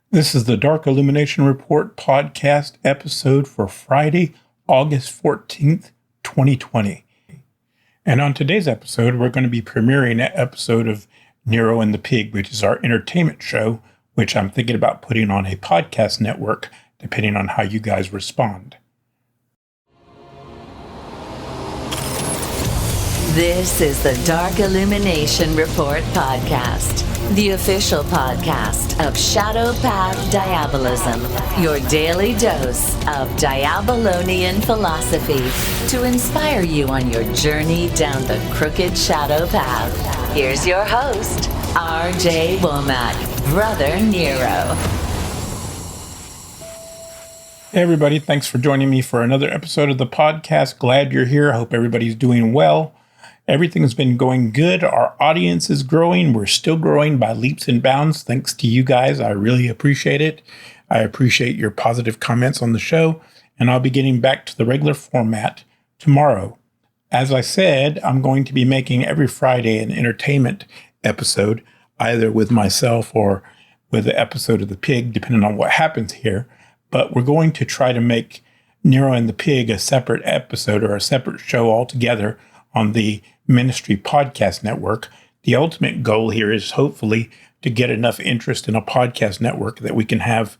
This is the Dark Illumination Report podcast episode for Friday, August 14th, 2020. And on today's episode, we're going to be premiering an episode of Nero the Pig, which is our entertainment show, which I'm thinking about putting on a podcast network, depending on how you guys respond. This is the Dark Illumination Report podcast, the official podcast of Shadow Path Diabolism, your daily dose of Diabolonian philosophy to inspire you on your journey down the crooked shadow path. Here's your host, R.J. Womack, Brother Nero. Hey everybody, thanks for joining me for another episode of the podcast. Glad you're here. I hope everybody's doing well. Everything's been going good. Our audience is growing. We're still growing by leaps and bounds. Thanks to you guys. I really appreciate it. I appreciate your positive comments on the show. And I'll be getting back to the regular format tomorrow. As I said, I'm going to be making every Friday an entertainment episode, either with myself or with an episode of The Pig, depending on what happens here. But we're going to try to make Nero and the Pig a separate episode or a separate show altogether on the Ministry Podcast Network. The ultimate goal here is hopefully to get enough interest in a podcast network that we can have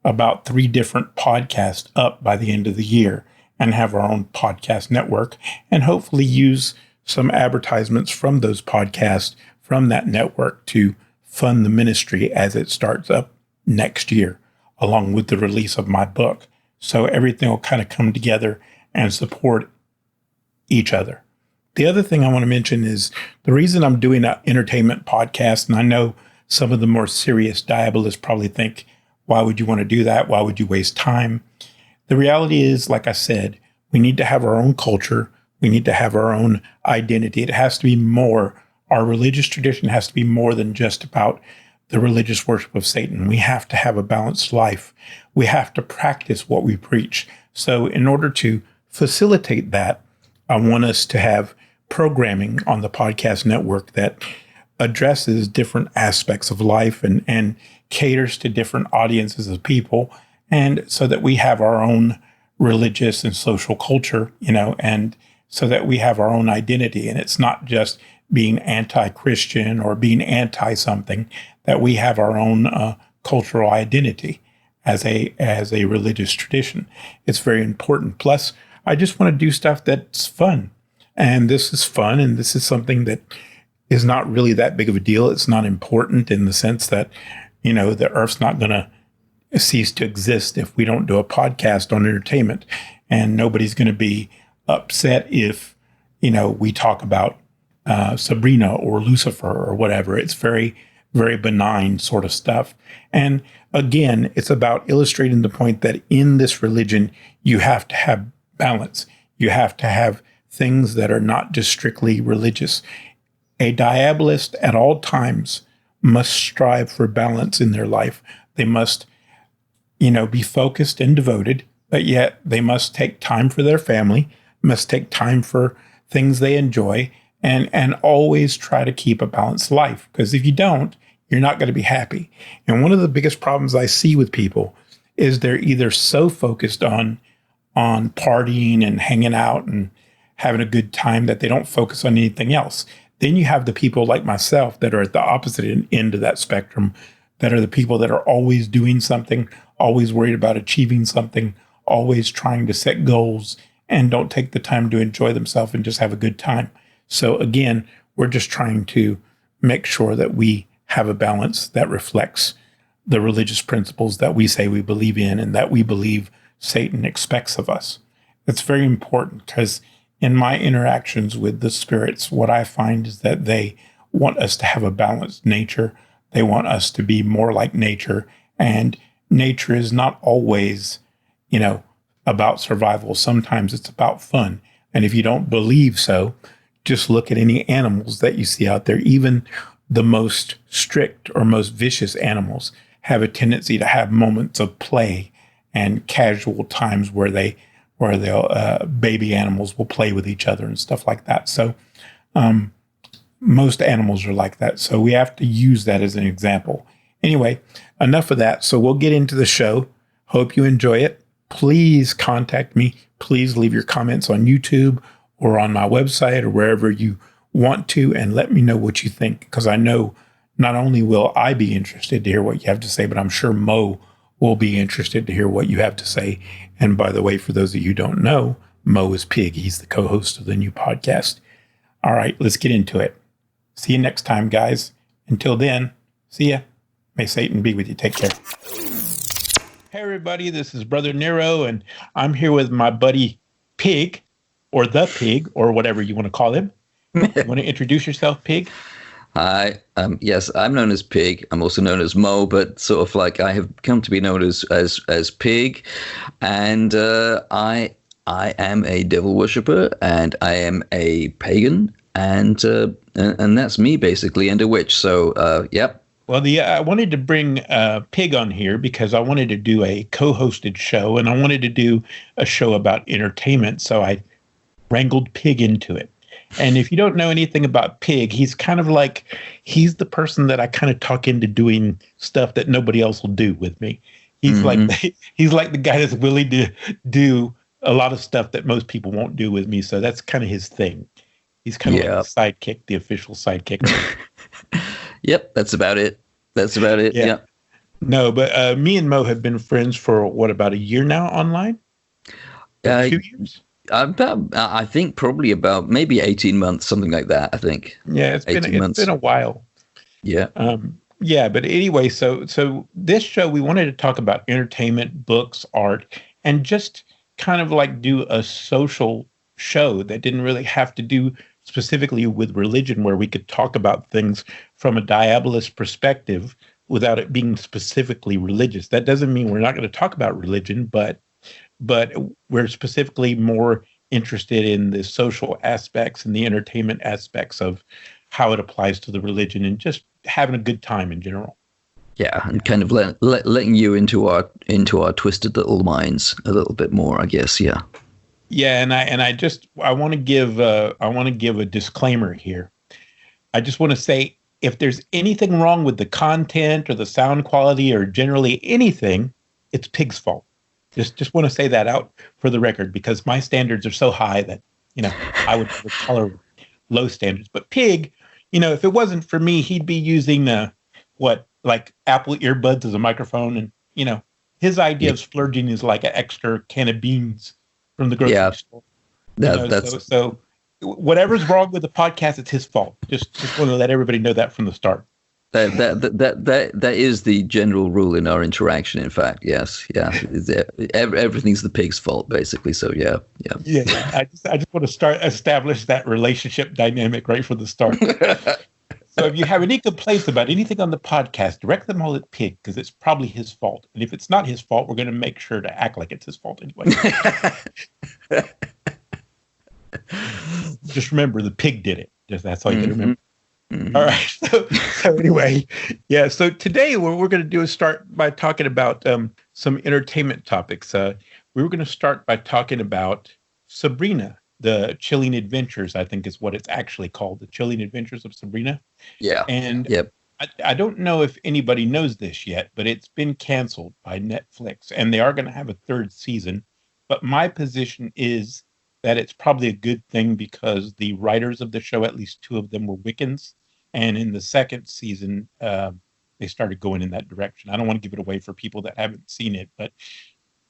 about 3 different podcasts up by the end of the year and have our own podcast network and hopefully use some advertisements from those podcasts from that network to fund the ministry as it starts up next year, along with the release of my book. So everything will kind of come together and support each other. The other thing I want to mention is the reason I'm doing an entertainment podcast, and I know some of the more serious diabolists probably think, why would you want to do that? Why would you waste time? The reality is, like I said, we need to have our own culture. We need to have our own identity. It has to be more. Our religious tradition has to be more than just about the religious worship of Satan. We have to have a balanced life. We have to practice what we preach. So in order to facilitate that, I want us to have programming on the podcast network that addresses different aspects of life and caters to different audiences of people. And so that we have our own religious and social culture, and so that we have our own identity. And it's not just being anti-Christian or being anti-something, that we have our own cultural identity as a religious tradition. It's very important. Plus, I just want to do stuff that's fun. And this is fun. And this is something that is not really that big of a deal. It's not important in the sense that, the earth's not going to cease to exist if we don't do a podcast on entertainment. And nobody's going to be upset if, we talk about Sabrina or Lucifer or whatever. It's very, very benign sort of stuff. And again, it's about illustrating the point that in this religion, you have to have balance. You have to have things that are not just strictly religious. A diabolist at all times must strive for balance in their life. They must, be focused and devoted, but yet they must take time for their family, must take time for things they enjoy, and always try to keep a balanced life. Because if you don't, you're not going to be happy. And one of the biggest problems I see with people is they're either so focused on partying and hanging out and having a good time that they don't focus on anything else. Then you have the people like myself that are at the opposite end of that spectrum, that are the people that are always doing something, always worried about achieving something, always trying to set goals, and don't take the time to enjoy themselves and just have a good time. So again, we're just trying to make sure that we have a balance that reflects the religious principles that we say we believe in and that we believe Satan expects of us. It's very important because in my interactions with the spirits, what I find is that they want us to have a balanced nature. They want us to be more like nature. And nature is not always, about survival. Sometimes it's about fun. And if you don't believe so, just look at any animals that you see out there. Even the most strict or most vicious animals have a tendency to have moments of play and casual times where they'll baby animals will play with each other and stuff like that. So most animals are like that. So we have to use that as an example. Anyway, enough of that. So we'll get into the show. Hope you enjoy it. Please contact me. Please leave your comments on YouTube or on my website or wherever you want to, and let me know what you think, because I know not only will I be interested to hear what you have to say, but I'm sure Mo will be interested to hear what you have to say. And by the way, for those of you who don't know, Mo is Pig. He's the co-host of the new podcast. All right, let's get into it. See you next time, guys. Until then, see ya. May Satan be with you. Take care. Hey, everybody. This is Brother Nero, and I'm here with my buddy Pig, or the Pig, or whatever you want to call him. You want to introduce yourself, Pig? Hi. Yes, I'm known as Pig. I'm also known as Mo, but sort of like I have come to be known as Pig, and I am a devil worshipper, and I am a pagan, and that's me basically, and a witch. So, yep. Well, I wanted to bring Pig on here because I wanted to do a co-hosted show, and I wanted to do a show about entertainment. So I wrangled Pig into it. And if you don't know anything about Pig, he's the person that I kind of talk into doing stuff that nobody else will do with me. He's he's like the guy that's willing to do a lot of stuff that most people won't do with me. So that's kind of his thing. He's kind of like the sidekick, the official sidekick. Yep, that's about it. Yeah. No, but me and Mo have been friends for about a year now online? 2 years? I think probably about maybe 18 months, something like that, I think. Yeah, it's been a while. Yeah. But anyway, so this show, we wanted to talk about entertainment, books, art, and just kind of like do a social show that didn't really have to do specifically with religion, where we could talk about things from a diabolist perspective without it being specifically religious. That doesn't mean we're not going to talk about religion, but we're specifically more interested in the social aspects and the entertainment aspects of how it applies to the religion, and just having a good time in general. Yeah, and kind of letting you into our twisted little minds a little bit more, I guess. Yeah. Yeah, and I want to give a disclaimer here. I just want to say, if there's anything wrong with the content or the sound quality or generally anything, it's Pig's fault. Just want to say that out for the record, because my standards are so high that, I would never tolerate low standards. But Pig, if it wasn't for me, he'd be using like Apple earbuds as a microphone, and his idea of splurging is like an extra can of beans from the grocery store. So whatever's wrong with the podcast, it's his fault. Just want to let everybody know that from the start. That is the general rule in our interaction. In fact, yes, yeah, everything's the pig's fault, basically. So yeah. I just want to establish that relationship dynamic right from the start. So if you have any complaints about anything on the podcast, direct them all at Pig, because it's probably his fault. And if it's not his fault, we're going to make sure to act like it's his fault anyway. Just remember, the pig did it. That's all you got to remember. Mm-hmm. All right. So anyway, yeah. So today what we're going to do is start by talking about some entertainment topics. We were going to start by talking about Sabrina, the Chilling Adventures, I think is what it's actually called, the Chilling Adventures of Sabrina. Yeah. And I don't know if anybody knows this yet, but it's been canceled by Netflix, and they are going to have a third season. But my position is that it's probably a good thing, because the writers of the show, at least two of them, were Wiccans. And in the second season, they started going in that direction. I don't want to give it away for people that haven't seen it, but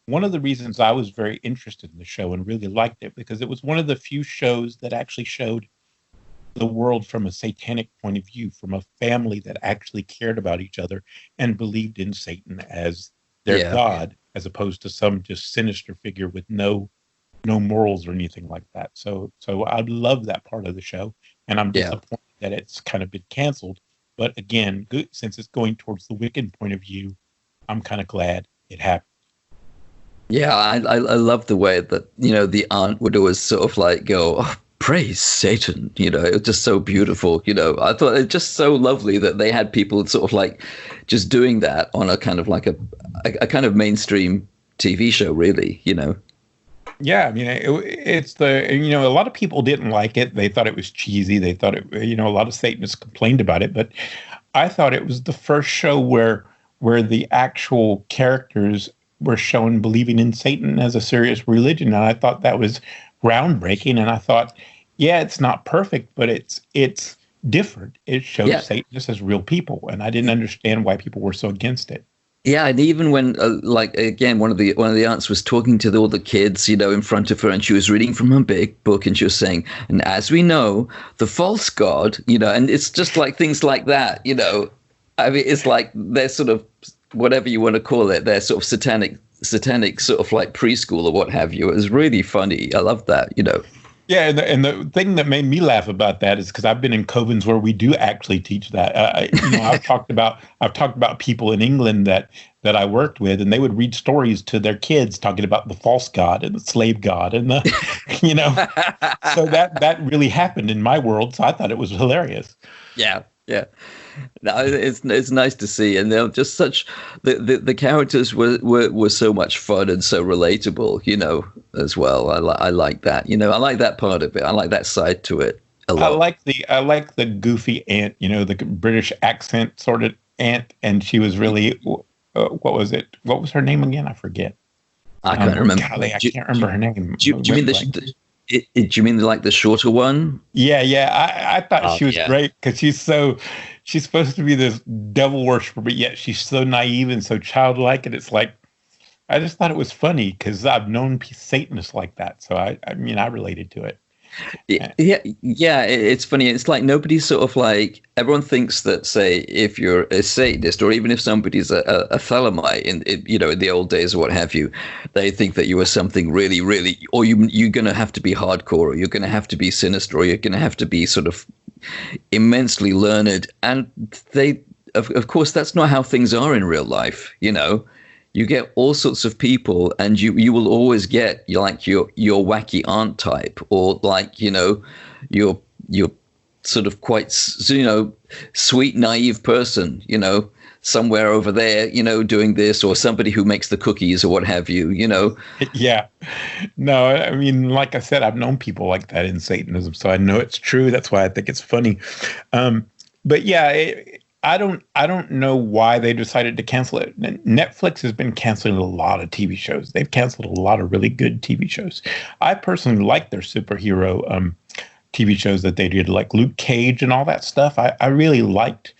one of the reasons I was very interested in the show and really liked it, because it was one of the few shows that actually showed the world from a satanic point of view, from a family that actually cared about each other and believed in Satan as their god, as opposed to some just sinister figure with no morals or anything like that. So I love that part of the show, and I'm disappointed that it's kind of been canceled. But again, since it's going towards the Wiccan point of view, I'm kind of glad it happened. Yeah, I love the way that, the aunt would always sort of like go, oh, praise Satan, it was just so beautiful. I thought it's just so lovely that they had people sort of like just doing that on a kind of like a kind of mainstream TV show, really, Yeah, I mean, it's a lot of people didn't like it. They thought it was cheesy. They thought it, a lot of Satanists complained about it. But I thought it was the first show where the actual characters were shown believing in Satan as a serious religion, and I thought that was groundbreaking. And I thought, yeah, it's not perfect, but it's different. It shows Yeah. Satanists as real people, and I didn't understand why people were so against it. Yeah, and even when, like, again, one of the aunts was talking to all the kids, you know, in front of her, and she was reading from her big book, and she was saying, and as we know, the false god, you know, and it's just like things like that, you know. I mean, it's like they're sort of, whatever you want to call it, they're sort of satanic sort of like preschool or what have you. It was really funny. I love that, you know. Yeah, and the thing that made me laugh about that is because I've been in covens where we do actually teach that. I've talked about people in England that I worked with, and they would read stories to their kids talking about the false god and the slave god, and the, you know, so that really happened in my world. So I thought it was hilarious. Yeah, yeah. No, it's nice to see, and they're just such the characters were so much fun and so relatable, you know, as well. I like that, you know, I like that part of it. I like that side to it a lot. I like the goofy aunt, you know, the British accent sort of aunt, and she was really what was it? What was her name again? I forget. I can't remember. Golly, I can't remember her name. Do you mean do you mean like the shorter one? Yeah. I thought she was great because she's supposed to be this devil worshiper, but yet she's so naive and so childlike. And it's like, I just thought it was funny because I've known Satanists like that. So I mean, I related to it. Yeah. It's funny. It's like nobody's sort of like, everyone thinks that, say, if you're a Satanist or even if somebody's a Thelemite in you know, in the old days or what have you, they think that you are something really, really, or you're going to have to be hardcore, or you're going to have to be sinister, or you're going to have to be sort of immensely learned. And they, of course, that's not how things are in real life, you know. You get all sorts of people, and you will always get your wacky aunt type, or like, you know, your sort of quite, you know, sweet, naive person, you know, somewhere over there, you know, doing this, or somebody who makes the cookies or what have you, you know. Yeah. No, I mean, like I said, I've known people like that in Satanism, so I know it's true. That's why I think it's funny. But yeah, I don't know why they decided to cancel it. Netflix has been canceling a lot of TV shows. They've canceled a lot of really good TV shows. I personally like their superhero TV shows that they did, like Luke Cage and all that stuff. I really liked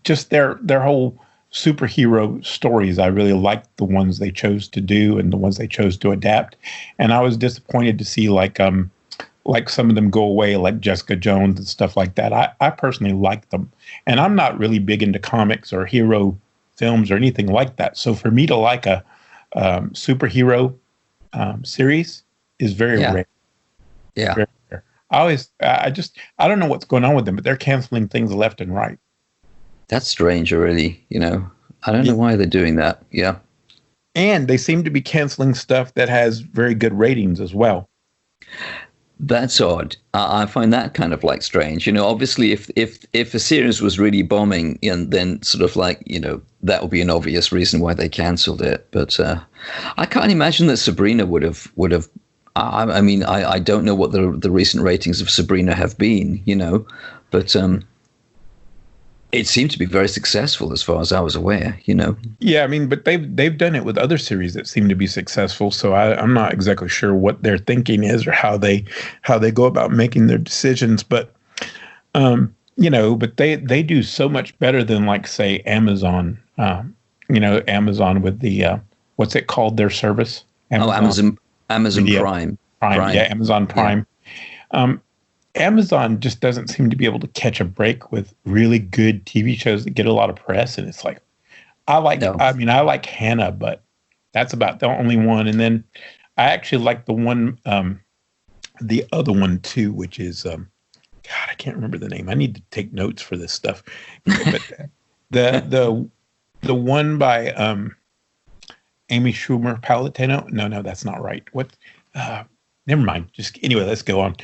just their whole superhero stories. I really liked the ones they chose to do and the ones they chose to adapt. And I was disappointed to see like some of them go away, like Jessica Jones and stuff like that. I personally like them. And I'm not really big into comics or hero films or anything like that. So for me to like a superhero series is very rare. Yeah. Very rare. I don't know what's going on with them, but they're canceling things left and right. That's strange, really. You know, I don't know why they're doing that. Yeah. And they seem to be canceling stuff that has very good ratings as well. That's odd. I find that kind of like strange. You know, obviously, if a series was really bombing, and then sort of like, you know, that would be an obvious reason why they cancelled it. But I can't imagine that Sabrina would have. I mean, I don't know what the recent ratings of Sabrina have been, you know, but it seemed to be very successful as far as I was aware, you know. Yeah, I mean, but they've done it with other series that seem to be successful. So I'm not exactly sure what their thinking is or how they go about making their decisions. But you know, but they do so much better than, like, say, Amazon. You know, Amazon with the what's it called, their service? Amazon Prime. Yeah, Amazon Prime. Yeah. Amazon just doesn't seem to be able to catch a break with really good TV shows that get a lot of press. And it's like, I like Hannah, but that's about the only one. And then I actually like the one, the other one too, which is, God, I can't remember the name. I need to take notes for this stuff. But the one by Amy Schumer Palatino. No, that's not right. What? Never mind. Just anyway, let's go on.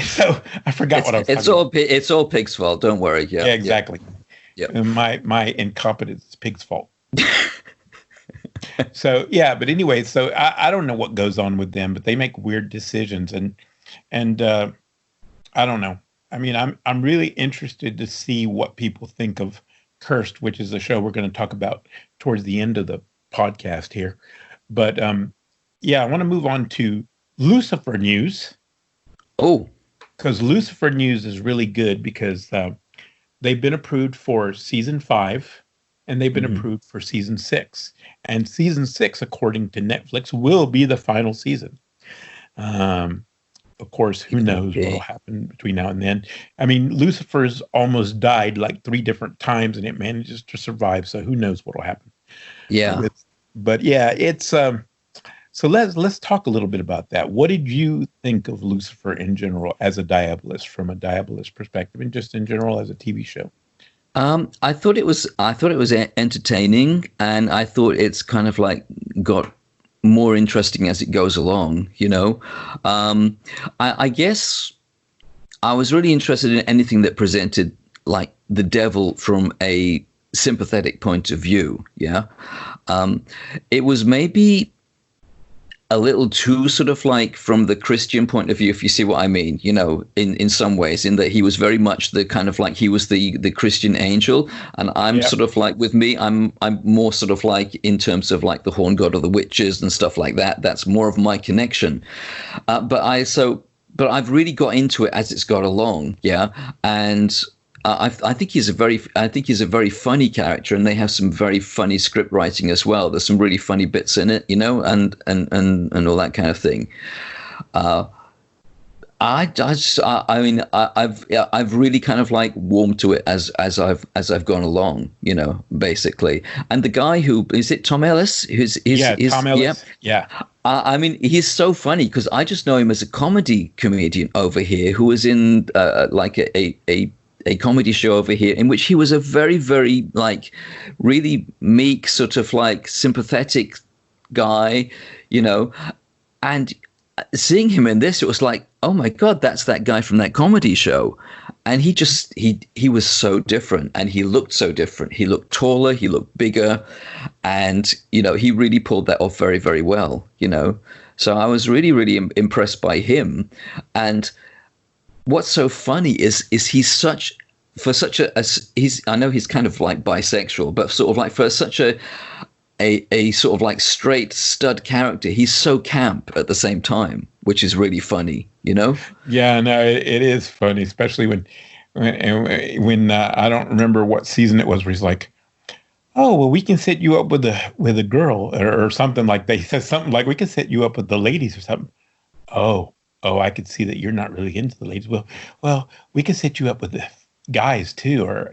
So I forgot what I was talking about. It's all Pig's fault. Don't worry. Yeah, exactly. Yeah. And my incompetence is Pig's fault. So yeah, but anyway, so I don't know what goes on with them, but they make weird decisions, and I don't know. I mean, I'm really interested to see what people think of Cursed, which is a show we're going to talk about towards the end of the podcast here. But yeah, I want to move on to Lucifer news. Oh, Because Lucifer news is really good because they've been approved for season 5 and they've been approved for season 6. And season 6, according to Netflix, will be the final season. Of course, who knows what will happen between now and then. I mean, Lucifer's almost died like 3 different times and it manages to survive. So who knows what will happen. yeah. But yeah, it's so let's talk a little bit about that. What did you think of Lucifer in general as a Diabolist, from a Diabolist perspective, and just in general as a TV show? I thought it was entertaining, and I thought it's kind of like got more interesting as it goes along. I guess I was really interested in anything that presented like the devil from a sympathetic point of view. Yeah, it was maybe a little too sort of like from the Christian point of view, if you see what I mean, in some ways, in that he was very much the kind of like, he was the Christian angel. And I'm sort of like, with me, I'm more sort of like in terms of like the horn god or the witches and stuff like that. That's more of my connection. But I've really got into it as it's got along. Yeah. And I think he's a very funny character, and they have some very funny script writing as well. There's some really funny bits in it, and all that kind of thing. I've really kind of like warmed to it as I've gone along, basically. And the guy who is it, Tom Ellis? Tom Ellis. Yeah. I mean, he's so funny because I just know him as a comedian over here who was in like a comedy show over here in which he was a very, very like really meek, sort of like sympathetic guy, and seeing him in this, it was like, oh my God, that's that guy from that comedy show. And he was so different, and he looked so different. He looked taller, he looked bigger, and, he really pulled that off very, very well, So I was really, really impressed by him. And what's so funny is he's I know he's kind of like bisexual, but sort of like for such a sort of like straight stud character, he's so camp at the same time, which is really funny, Yeah, no, it is funny, especially when I don't remember what season it was, where he's like, oh, well, we can set you up with a girl or something, like they said something like, we can set you up with the ladies or something. Oh, I could see that you're not really into the ladies. Well, we can set you up with the guys too, or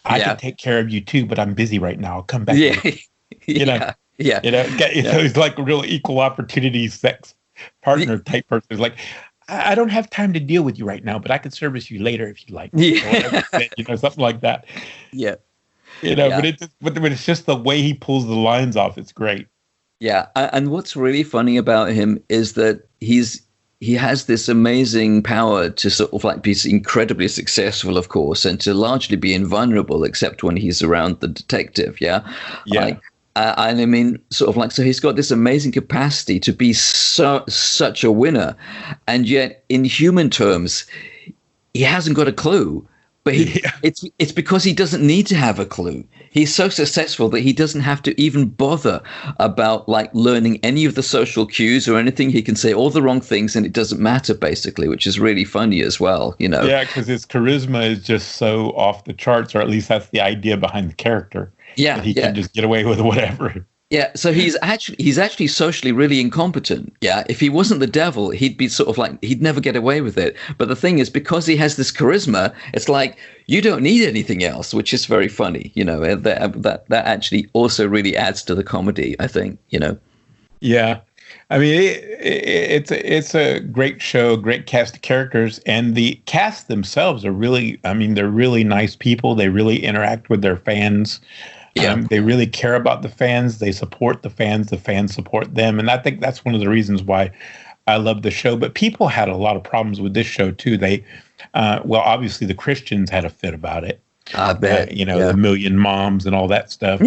I can take care of you too, but I'm busy right now. I'll come back. Yeah. It's like a real equal opportunity sex partner type person. It's like, I don't have time to deal with you right now, but I can service you later if you like. Yeah. Something like that. Yeah. But it's just the way he pulls the lines off. It's great. Yeah, and what's really funny about him is that he has this amazing power to sort of like be incredibly successful, of course, and to largely be invulnerable, except when he's around the detective. Yeah. And I mean, sort of like, so he's got this amazing capacity to be such a winner, and yet in human terms, he hasn't got a clue. But it's because he doesn't need to have a clue. He's so successful that he doesn't have to even bother about like learning any of the social cues or anything. He can say all the wrong things and it doesn't matter, basically, which is really funny as well, Yeah, because his charisma is just so off the charts, or at least that's the idea behind the character. Yeah, that he can just get away with whatever. Yeah, so he's actually socially really incompetent. Yeah, if he wasn't the devil, he'd be sort of like, he'd never get away with it. But the thing is, because he has this charisma, it's like you don't need anything else, which is very funny. That actually also really adds to the comedy, I think. Yeah, I mean, it's a great show, great cast of characters, and the cast themselves are really, I mean, they're really nice people. They really interact with their fans. Yeah. They really care about the fans. They support the fans support them. And I think that's one of the reasons why I love the show. But people had a lot of problems with this show, too. They, obviously the Christians had a fit about it. I bet. The million moms and all that stuff.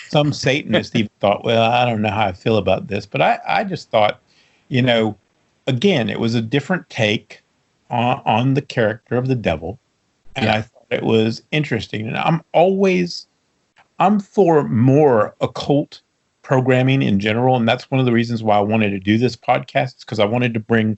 Some Satanists even thought, well, I don't know how I feel about this. But I just thought, again, it was a different take. on the character of the devil, and Yeah. I thought it was interesting. And I'm for more occult programming in general, and that's one of the reasons why I wanted to do this podcast, because I wanted to bring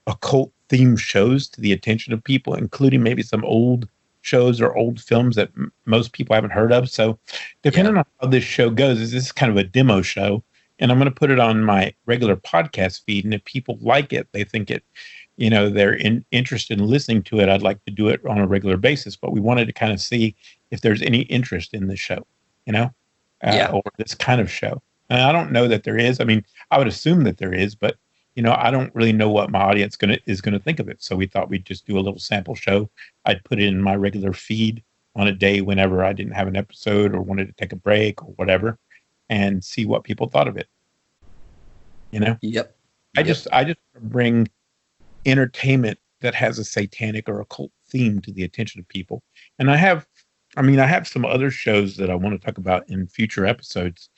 occult themed shows to the attention of people, including maybe some old shows or old films that most people haven't heard of. So, depending on how this show goes, this is kind of a demo show, and I'm going to put it on my regular podcast feed. And if people like it, they think it, they're interested in listening to it, I'd like to do it on a regular basis. But we wanted to kind of see if there's any interest in the show, or this kind of show. And I don't know that there is. I mean, I would assume that there is, but I don't really know what my audience is gonna think of it. So we thought we'd just do a little sample show. I'd put it in my regular feed on a day whenever I didn't have an episode or wanted to take a break or whatever, and see what people thought of it. Yep. I just bring entertainment that has a satanic or occult theme to the attention of people. And I have some other shows that I want to talk about in future episodes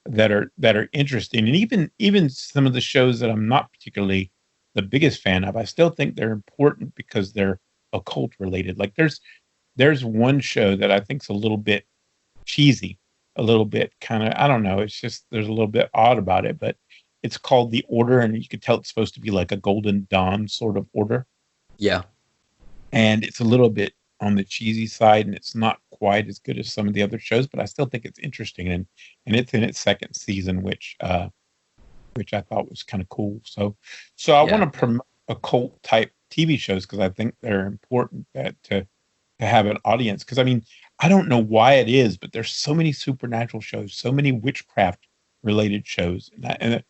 that are interesting, and even some of the shows that I'm not particularly the biggest fan of, I still think they're important because they're occult related. Like there's one show that I think is a little bit cheesy, a little bit kind of, I don't know, it's just there's a little bit odd about it, but it's called The Order, and you could tell it's supposed to be like a Golden Dawn sort of order. Yeah. And it's a little bit on the cheesy side, and it's not quite as good as some of the other shows, but I still think it's interesting, and it's in its second season, which I thought was kind of cool. So I want to promote occult type TV shows because I think they're important to have an audience. Because I mean, I don't know why it is, but there's so many supernatural shows, so many witchcraft related shows, and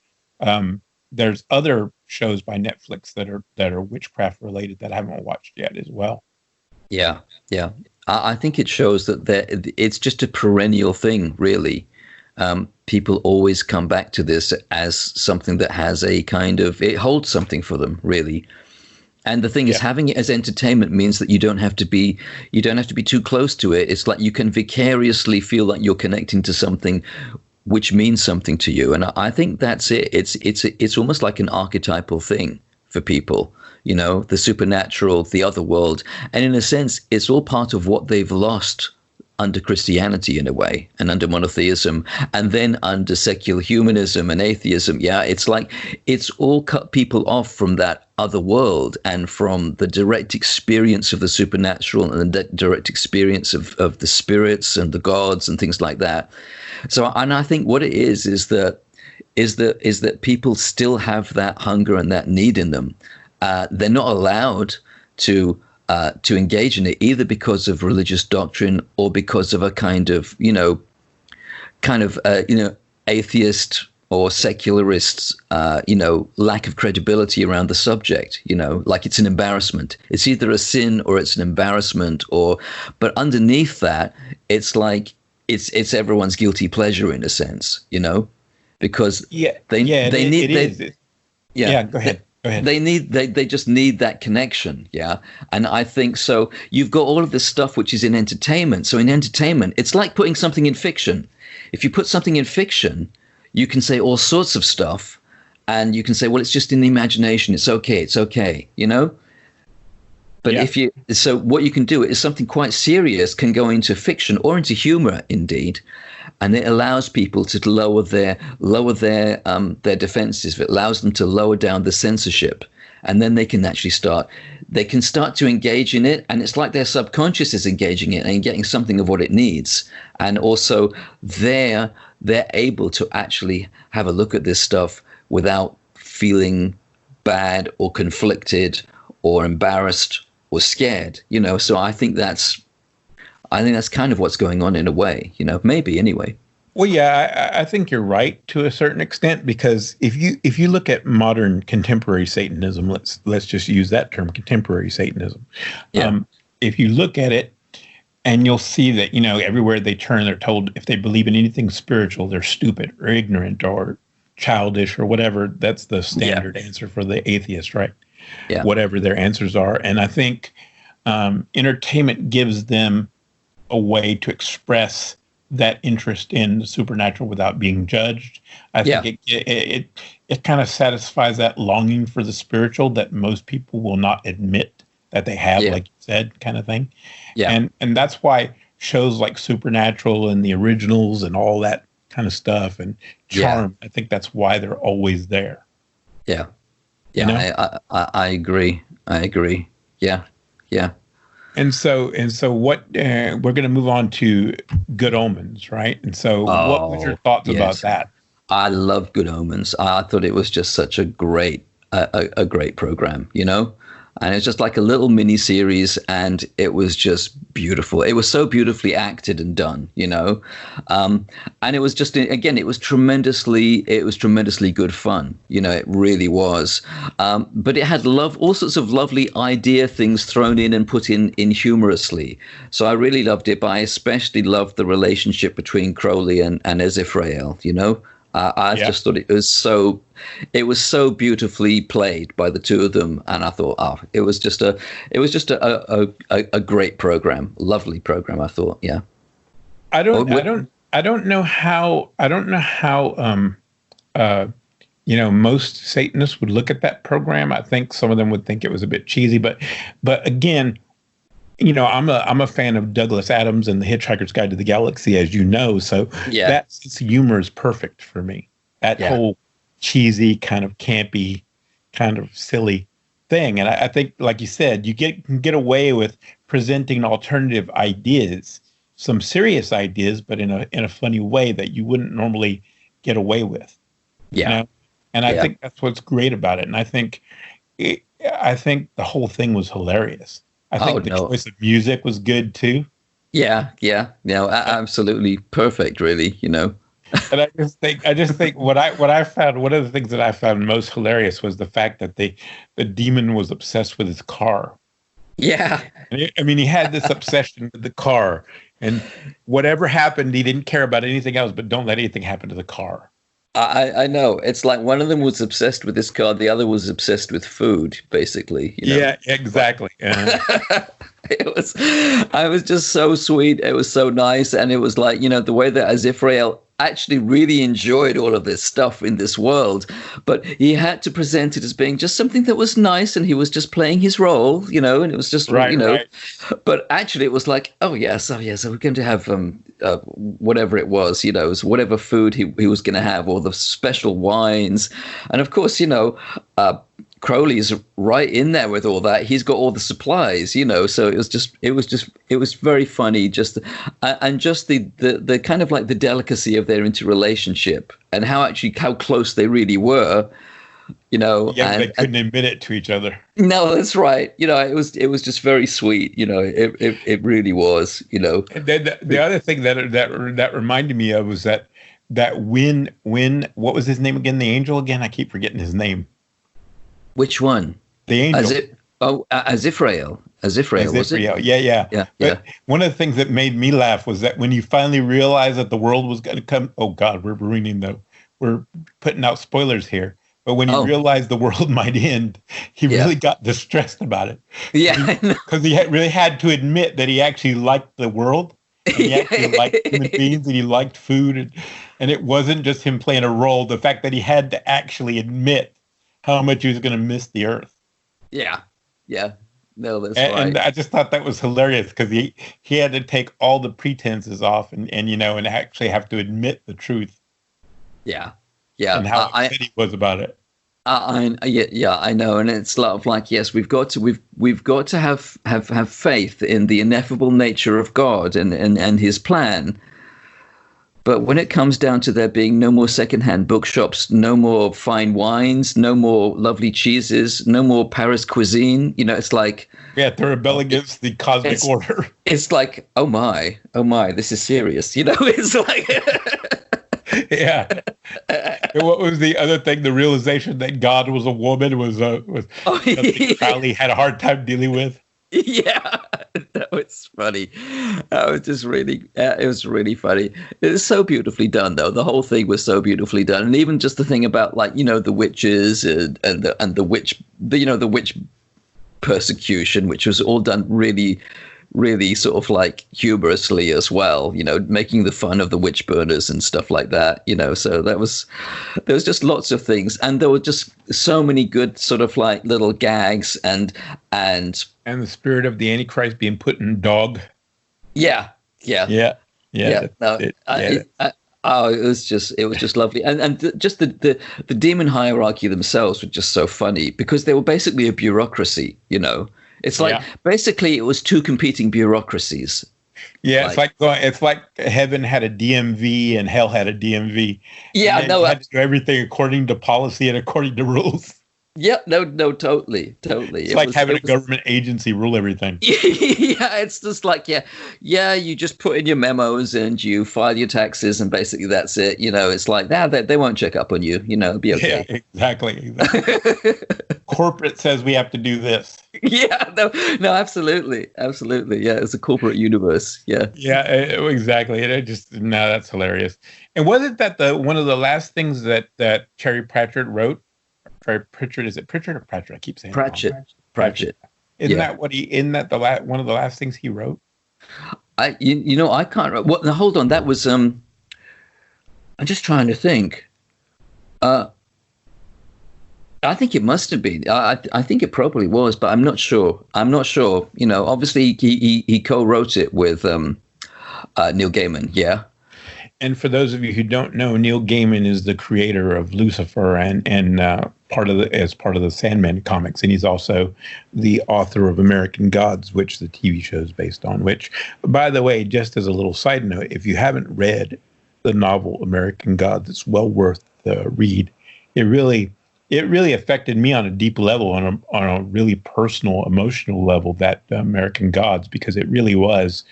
there's other shows by Netflix that are witchcraft related that I haven't watched yet as well. Yeah, yeah. I think it shows that it's just a perennial thing, really. People always come back to this as something that has a kind of, it holds something for them, really. And the thing is, having it as entertainment means that you don't have to be too close to it. It's like you can vicariously feel like you're connecting to something which means something to you. And I think that's it. It's almost like an archetypal thing for people. The supernatural, the other world. And in a sense, it's all part of what they've lost under Christianity in a way, and under monotheism, and then under secular humanism and atheism. Yeah, it's like it's all cut people off from that other world and from the direct experience of the supernatural and the direct experience of the spirits and the gods and things like that. So, and I think what it is that people still have that hunger and that need in them. They're not allowed to engage in it, either because of religious doctrine or because of a kind of atheist or secularists lack of credibility around the subject. Like it's an embarrassment. It's either a sin or it's an embarrassment. But underneath that, it's like it's everyone's guilty pleasure in a sense. Because they need. Go ahead. They just need that connection. Yeah. And I think so. You've got all of this stuff which is in entertainment. So in entertainment, it's like putting something in fiction. If you put something in fiction, you can say all sorts of stuff, and you can say, well, it's just in the imagination. It's okay. But so what you can do is something quite serious can go into fiction or into humor, indeed. And it allows people to lower their defenses. It allows them to lower down the censorship, and then they can actually start to engage in it. And it's like their subconscious is engaging it and getting something of what it needs. And also they're able to actually have a look at this stuff without feeling bad or conflicted or embarrassed or scared. So I think that's kind of what's going on in a way, maybe anyway. Well, yeah, I think you're right to a certain extent, because if you look at modern contemporary Satanism, let's just use that term, contemporary Satanism. Yeah. If you look at it, and you'll see that, everywhere they turn, they're told if they believe in anything spiritual, they're stupid or ignorant or childish or whatever. That's the standard answer for the atheist, right? Yeah. Whatever their answers are. And I think entertainment gives them a way to express that interest in the supernatural without being judged. I think it kind of satisfies that longing for the spiritual that most people will not admit that they have, Yeah. like you said, kind of thing. Yeah. And that's why shows like Supernatural and the originals and all that kind of stuff and Charm, I think that's why they're always there. Yeah. You Yeah. know? I agree. I agree. Yeah. Yeah. And so what we're going to move on to Good Omens, right? And so what was your thoughts about yes. that? I love Good Omens. I thought it was just such a great, a great program, you know, and it's just like a little mini series, and it was just beautiful. It was so beautifully acted and done, you know, and it was just, again, it was tremendously good fun, you know, it really was. But it had all sorts of lovely idea things thrown in and put in humorously. So I really loved it, but I especially loved the relationship between Crowley and Ezifrael, you know. I just thought it was so beautifully played by the two of them, and I thought, it was just a great program, lovely program. I thought, yeah. I don't know how most Satanists would look at that program. I think some of them would think it was a bit cheesy, but again, you know, I'm a fan of Douglas Adams and The Hitchhiker's Guide to the Galaxy, as you know. So that sense of humor is perfect for me. That whole cheesy, kind of campy, kind of silly thing. And I think, like you said, you can get away with presenting alternative ideas, some serious ideas, but in a funny way that you wouldn't normally get away with. Yeah. You know? And I think that's what's great about it. And I think the whole thing was hilarious. I think the choice of music was good too. Yeah, absolutely perfect, really, you know. And I just think what I found, one of the things that I found most hilarious was the fact that the demon was obsessed with his car. Yeah. I mean, he had this obsession with the car, and whatever happened, he didn't care about anything else, but don't let anything happen to the car. I know. It's like one of them was obsessed with this car, the other was obsessed with food, basically. You know? Yeah, exactly. I was just so sweet. It was so nice. And it was like, you know, the way that Azifrael actually really enjoyed all of this stuff in this world, but he had to present it as being just something that was nice, and he was just playing his role, you know, and it was just, you know, but actually it was like, so we're going to have whatever it was, you know, it was whatever food he was going to have, or the special wines. And of course, you know, Crowley's right in there with all that. He's got all the supplies, you know, so it was very funny, just the kind of like the delicacy of their interrelationship and how close they really were, you know. Yeah, they couldn't admit it to each other. No, that's right. You know, it was just very sweet, you know, it really was, you know. And then the other thing that reminded me of was that when what was his name again? The angel again? I keep forgetting his name. Which one? The angel. Azifrael. Azifrael, was it? Yeah. But one of the things that made me laugh was that when you finally realized that the world was going to come. Oh God, we're putting out spoilers here. But when he realized the world might end, he really got distressed about it. Yeah, because he really had to admit that he actually liked the world. And he actually liked human beings, and he liked food, and it wasn't just him playing a role. The fact that he had to actually admit how much he was going to miss the earth. Yeah. No, that's right. And I just thought that was hilarious because he had to take all the pretenses off and you know, and actually have to admit the truth. Yeah. And how upset he was about it. I know, and it's like yes, we've got to have faith in the ineffable nature of God and His plan. But when it comes down to there being no more secondhand bookshops, no more fine wines, no more lovely cheeses, no more Paris cuisine, you know, it's like... Yeah, to rebel against the cosmic order. It's like, oh my, this is serious, you know? It's like... Yeah. And what was the other thing? The realization that God was a woman was something Crowley had a hard time dealing with. Yeah, that was funny. It was really funny. It was so beautifully done, though. The whole thing was so beautifully done, and even just the thing about, like, you know, the witches and the witch persecution, which was all done really, really sort of like humorously as well, making the fun of the witch burners and stuff like that, so there was just lots of things, and there were just so many good sort of like little gags and the spirit of the Antichrist being put in dog. Yeah. No, it was just lovely, and just the demon hierarchy themselves were just so funny because they were basically a bureaucracy. It's like basically it was two competing bureaucracies. Yeah, it's like heaven had a DMV and hell had a DMV. Yeah, no, had to do everything according to policy and according to rules. Yeah, no, totally. It's like having a government agency rule everything. Yeah, it's just like, you just put in your memos and you file your taxes and basically that's it. It's like, they won't check up on you, it'll be okay. Yeah, exactly. Corporate says we have to do this. Yeah, no, absolutely. Yeah, it's a corporate universe. Yeah. Yeah, exactly. That's hilarious. And was it that one of the last things that Terry Pratchett wrote? Pritchard, is it Pritchard or Pratchett? I keep saying Pratchett. Isn't that one of the last things he wrote? I can't remember. What? Now, hold on. That was I'm just trying to think. I think it must have been. I think it probably was, but I'm not sure. Obviously he co-wrote it with Neil Gaiman. Yeah. And for those of you who don't know, Neil Gaiman is the creator of Lucifer and part of the Sandman comics, and he's also the author of American Gods, which the TV show is based on. Which, by the way, just as a little side note, if you haven't read the novel American Gods, it's well worth the read. It really affected me on a deep level, on a really personal, emotional level. That American Gods, because it really was.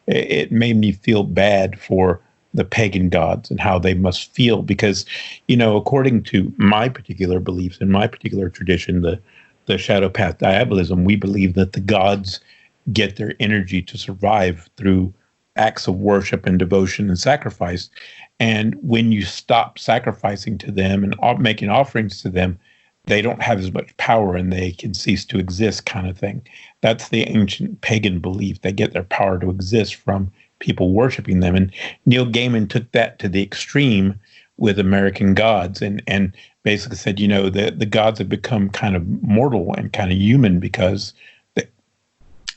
It made me feel bad for the pagan gods and how they must feel, because, according to my particular beliefs and my particular tradition, the Shadow Path Diabolism, we believe that the gods get their energy to survive through acts of worship and devotion and sacrifice. And when you stop sacrificing to them and making offerings to them, they don't have as much power and they can cease to exist, kind of thing. That's the ancient pagan belief. They get their power to exist from people worshiping them. And Neil Gaiman took that to the extreme with American Gods and basically said, the gods have become kind of mortal and kind of human because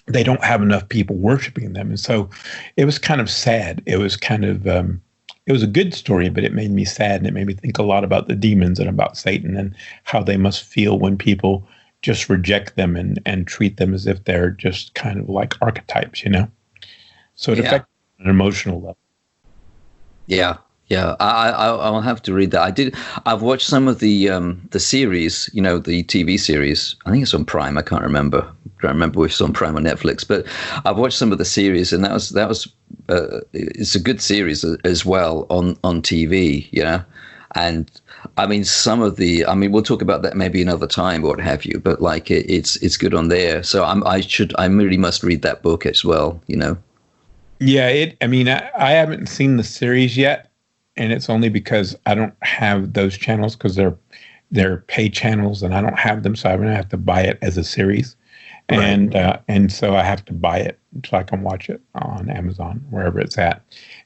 they don't have enough people worshiping them. And so it was kind of sad. It was kind of, it was a good story, but it made me sad, and it made me think a lot about the demons and about Satan and how they must feel when people just reject them and treat them as if they're just kind of like archetypes, So it affected an emotional level. Yeah. I'll have to read that. I've watched some of the series, the TV series. I think it's on Prime. I can't remember if it's on Prime or Netflix, but I've watched some of the series, and that was it's a good series as well on TV, And I mean, we'll talk about that maybe another time or what have you, but like it's good on there. So I really must read that book as well, Yeah, I haven't seen the series yet, and it's only because I don't have those channels, because they're pay channels and I don't have them, so I'm gonna have to buy it as a series, right. And so I have to buy it so I can watch it on Amazon, wherever it's at,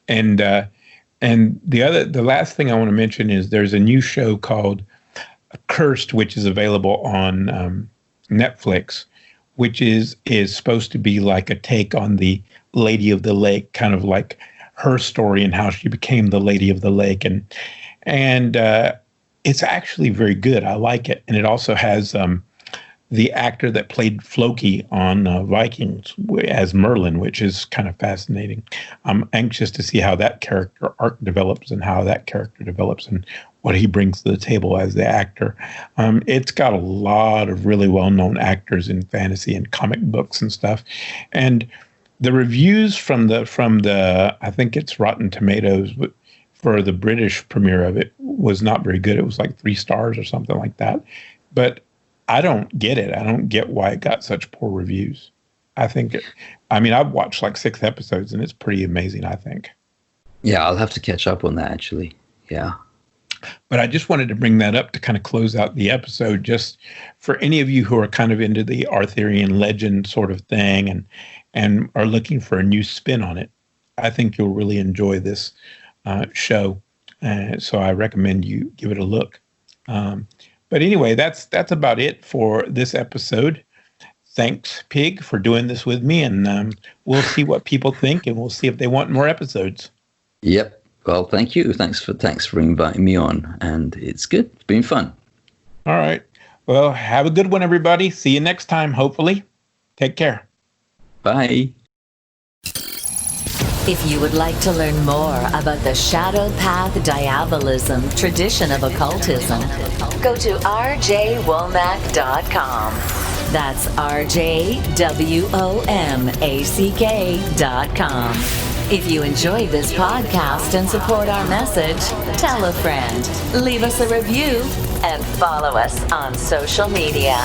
and the last thing I want to mention is there's a new show called Cursed, which is available on Netflix, which is supposed to be like a take on the Lady of the Lake, kind of like her story and how she became the Lady of the Lake, and it's actually very good. I like it, and it also has the actor that played Floki on Vikings as Merlin, which is kind of fascinating. I'm anxious to see how that character arc develops and what he brings to the table as the actor. It's got a lot of really well-known actors in fantasy and comic books and stuff, and the reviews from the I think it's Rotten Tomatoes for the British premiere of it was not very good. It was like 3 stars or something like that. But I don't get it. I don't get why it got such poor reviews. I've watched like 6 episodes and it's pretty amazing, I think. Yeah, I'll have to catch up on that actually. Yeah. But I just wanted to bring that up to kind of close out the episode, just for any of you who are kind of into the Arthurian legend sort of thing and are looking for a new spin on it, I think you'll really enjoy this show. So I recommend you give it a look. But anyway, that's about it for this episode. Thanks, Pig, for doing this with me, and we'll see what people think, and we'll see if they want more episodes. Yep. Well, thank you. Thanks for inviting me on, and it's good. It's been fun. All right. Well, have a good one, everybody. See you next time, hopefully. Take care. Bye. If you would like to learn more about the Shadow Path Diabolism tradition of occultism, go to rjwomack.com. That's rjwomack.com. If you enjoyed this podcast and support our message, tell a friend, leave us a review, and follow us on social media.